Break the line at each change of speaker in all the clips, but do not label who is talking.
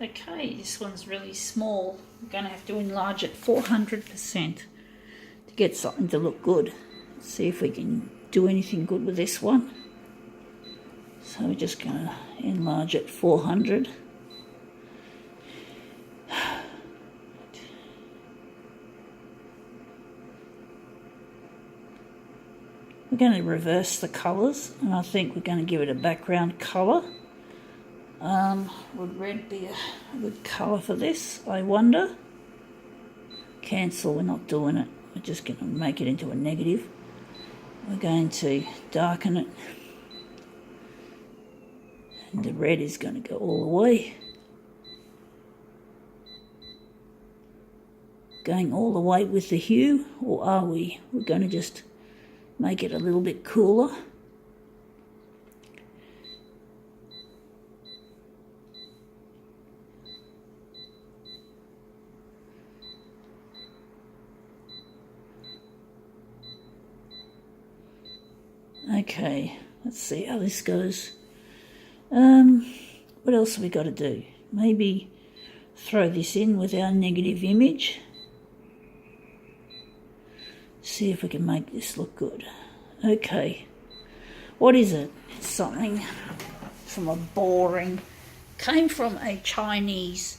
Okay, this one's really small. I'm going to have to enlarge it 400% to get something to look good. Let's see if we can do anything good with this one. So we're just going to enlarge it 400. We're going to reverse the colours, and I think we're going to give it a background colour. Would red be a good colour for this, I wonder? Cancel, we're not doing it. We're just going to make it into a negative. We're going to darken it. And the red is going to go all the way. Going all the way with the hue, or are we? We're going to just make it a little bit cooler. Okay, let's see how this goes. What else have we got to do? Maybe throw this in with our negative image. See if we can make this look good. Okay, what is it? It's something from a boring, came from a Chinese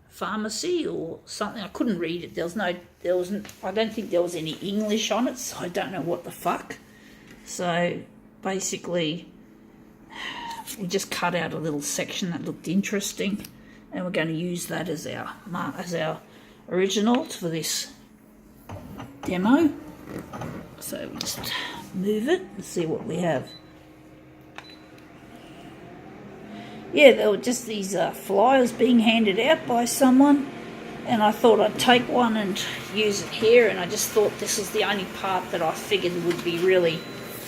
pharmacy or something. I couldn't read it. I don't think there was any English on it, so I don't know what the fuck. So basically, we just cut out a little section that looked interesting, and we're going to use that as our original for this demo. So we just move it and see what we have. Yeah, there were just these flyers being handed out by someone, and I thought I'd take one and use it here, and I just thought this was the only part that I figured would be really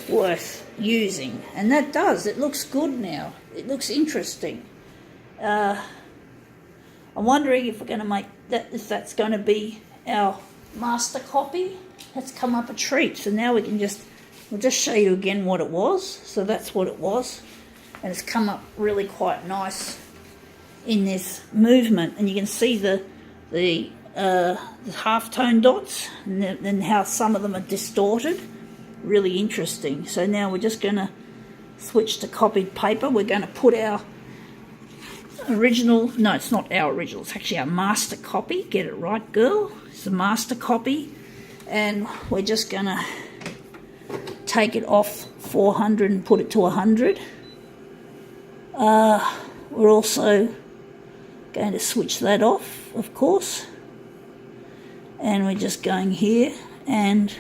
worth using. And that does. It looks good now. It looks interesting. I'm wondering if we're going to make that, if that's going to be our master copy. That's come up a treat. So now we'll just show you again what it was. So that's what it was. And it's come up really quite nice in this movement. And you can see the half-tone dots and then how some of them are distorted. Really interesting. So now we're just going to switch to copied paper. We're going to put our original, no, it's not our original, it's actually our master copy. Get it right, girl. It's a master copy. And we're just going to take it off 400 and put it to 100. We're also going to switch that off, of course. And we're just going here, and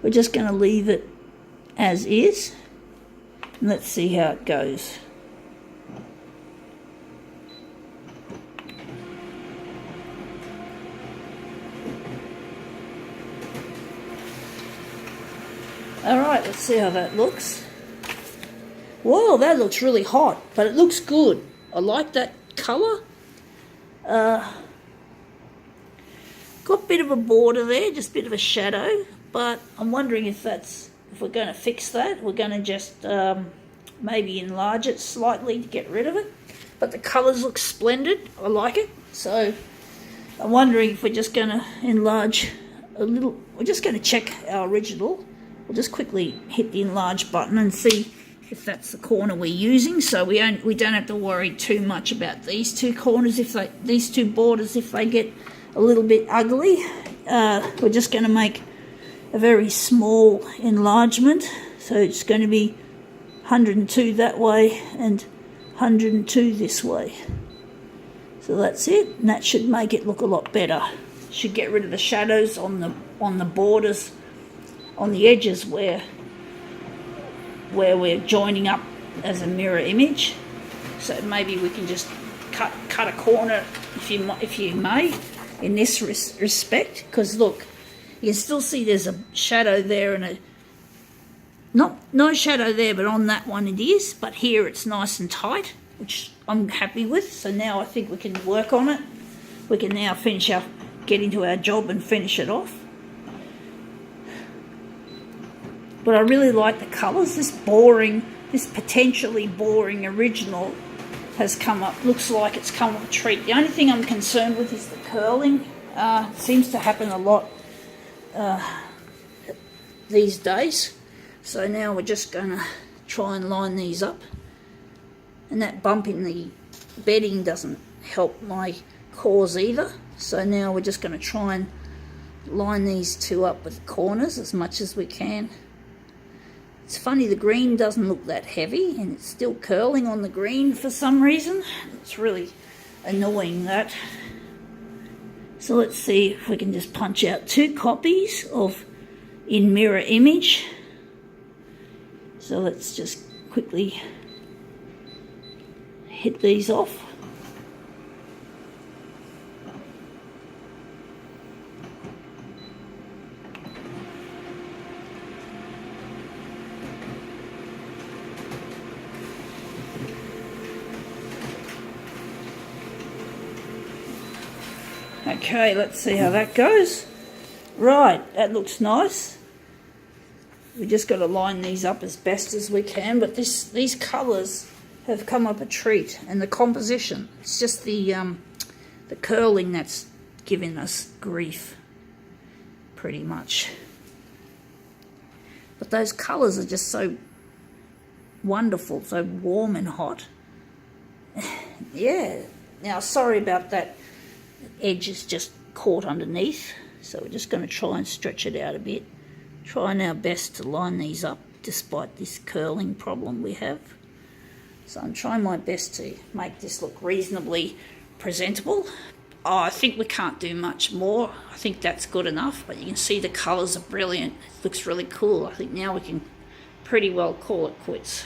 we're just going to leave it as is. And let's see how it goes. Alright, let's see how that looks. Whoa, that looks really hot, but it looks good. I like that colour. Got a bit of a border there, just a bit of a shadow, but I'm wondering if we're going to fix that. We're going to just maybe enlarge it slightly to get rid of it. But the colours look splendid. I like it. So I'm wondering if we're just going to enlarge a little. We're just going to check our original. We'll just quickly hit the enlarge button and see if that's the corner we're using. So we don't have to worry too much about these two corners, these two borders, if they get a little bit ugly. We're just going to make a very small enlargement. So it's going to be 102 that way and 102 this way. So that's it, and that should make it look a lot better. Should get rid of the shadows on the borders, on the edges where we're joining up as a mirror image. So maybe we can just cut a corner, if you may, in this respect, because look, you can still see there's a shadow there and no shadow there, but on that one it is, but here it's nice and tight, which I'm happy with. So now I think we can work on it. We can now get into our job and finish it off. But I really like the colours. This boring this potentially boring original has come up, looks like it's come up a treat. The only thing I'm concerned with is the curling. It seems to happen a lot these days. So now we're just going to try and line these up. And that bump in the bedding doesn't help my cause either. So now we're just going to try and line these two up with corners as much as we can. It's funny, the green doesn't look that heavy and it's still curling on the green for some reason. It's really annoying, that. So let's see if we can just punch out 2 copies of in mirror image. So let's just quickly hit these off. Okay, let's see how that goes. Right, that looks nice. We just got to line these up as best as we can, but these colours have come up a treat, and the composition. It's just the curling that's giving us grief, pretty much. But those colours are just so wonderful, so warm and hot. Yeah. Now, sorry about that. Edge is just caught underneath, so we're just going to try and stretch it out a bit, trying our best to line these up despite this curling problem we have. So I'm trying my best to make this look reasonably presentable. Oh, I think we can't do much more. I think that's good enough, but you can see the colours are brilliant. It looks really cool. I think now we can pretty well call it quits.